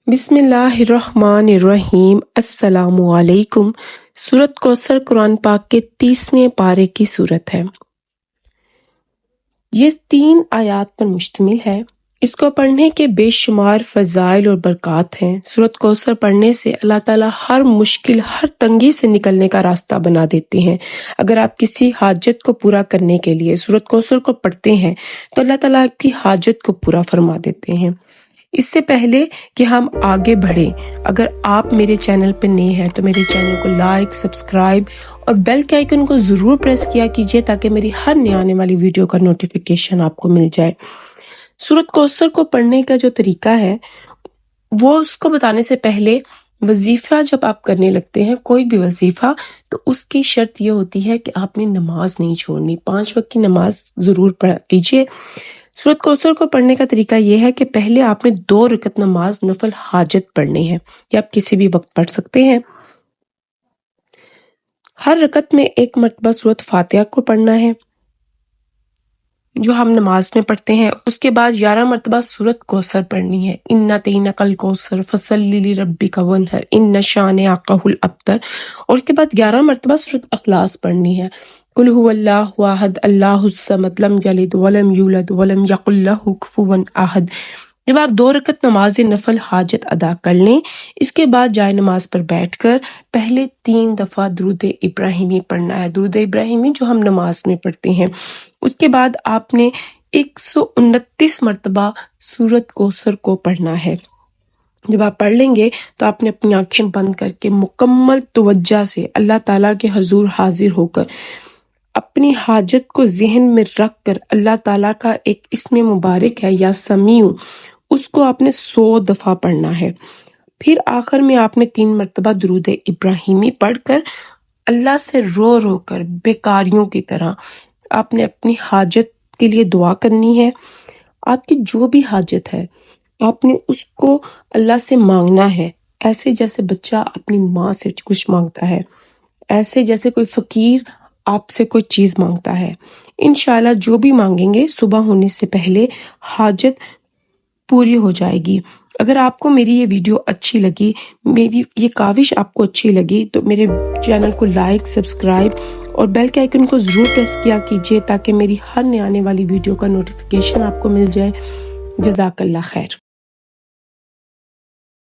बिस्मिल्लाहिर्रहमानिर्रहीम। अस्सलामु अलैकुम। सूरत कौसर कुरान पाक के 30वें पारे की सूरत है। ये 3 आयात पर मुश्तमिल है। इसको पढ़ने के बेशुमार फ़ज़ाइल और बरक़ात हैं। सूरत कौसर पढ़ने से अल्लाह ताला हर मुश्किल, हर तंगी से निकलने का रास्ता बना देते हैं। अगर आप किसी हाजत को पूरा करने के लिए सूरत कौसर को पढ़ते हैं तो अल्लाह ताला आपकी हाजत को पूरा फरमा देते हैं। इससे पहले कि हम आगे बढ़ें, अगर आप मेरे चैनल पर नए हैं तो मेरे चैनल को लाइक, सब्सक्राइब और बेल के आइकन को ज़रूर प्रेस किया कीजिए ताकि मेरी हर नई आने वाली वीडियो का नोटिफिकेशन आपको मिल जाए। सूरत कौसर को पढ़ने का जो तरीका है वो उसको बताने से पहले वजीफ़ा जब आप करने लगते हैं, कोई भी वजीफ़ा, तो उसकी शर्त ये होती है कि आपने नमाज नहीं छोड़नी। 5 वक्त की नमाज ज़रूर पढ़ लीजिए। सूरत कौसर को पढ़ने का तरीका यह है कि पहले आपने 2 रकत नमाज नफल हाजत पढ़नी है। या आप किसी भी वक्त पढ़ सकते हैं। हर रकत में 1 मरतबा सूरत फातिहा को पढ़ना है जो हम नमाज में पढ़ते हैं। उसके बाद 11 मरतबा सूरत कौसर पढ़नी है। इन्ना तेना कल कौसर फसल्लि लिरब्बिका वन्हर इन्ना शानिअकहुल अब्तर। और उसके बाद 11 मरतबा सूरत अखलास पढ़नी है। कुल हुवल्लाहु अहद अल्लाहुस समद लम यलिद वलम यूलद वलम यकुल लहु कुफुवन अहद। जब आप 2 रकत नमाज नफल हाजत अदा कर लें, इसके बाद जाए नमाज पर बैठकर पहले 3 दफ़ा दुरूद इब्राहिमी पढ़ना है। दुरूद इब्राहिमी जो हम नमाज में पढ़ते हैं। उसके बाद आपने 129 मरतबा सूरत कौसर को पढ़ना है। जब आप पढ़ लेंगे तो आपने अपनी आंखें बंद करके मुकम्मल तवज्जो से अल्लाह ताला के हजूर हाजिर होकर अपनी हाजत को ज़हन में रख कर अल्लाह ताला का एक इसमें मुबारक है या समीउ, उसको आपने 100 दफ़ा पढ़ना है। फिर आखिर में आपने 3 मरतबा दुरूद इब्राहिमी पढ़कर अल्लाह से रो रो कर बेकारियों की तरह आपने अपनी हाजत के लिए दुआ करनी है। आपकी जो भी हाजत है आपने उसको अल्लाह से मांगना है, ऐसे जैसे बच्चा अपनी माँ से कुछ मांगता है, ऐसे जैसे कोई फकीर आपसे कोई चीज़ मांगता है। इंशाल्लाह जो भी मांगेंगे सुबह होने से पहले हाजत पूरी हो जाएगी। अगर आपको मेरी ये वीडियो अच्छी लगी, मेरी ये काविश आपको अच्छी लगी, तो मेरे चैनल को लाइक, सब्सक्राइब और बेल के आइकन को ज़रूर प्रेस किया कीजिए ताकि मेरी हर नई आने वाली वीडियो का नोटिफिकेशन आपको मिल जाए। जज़ाकल्लाह खैर।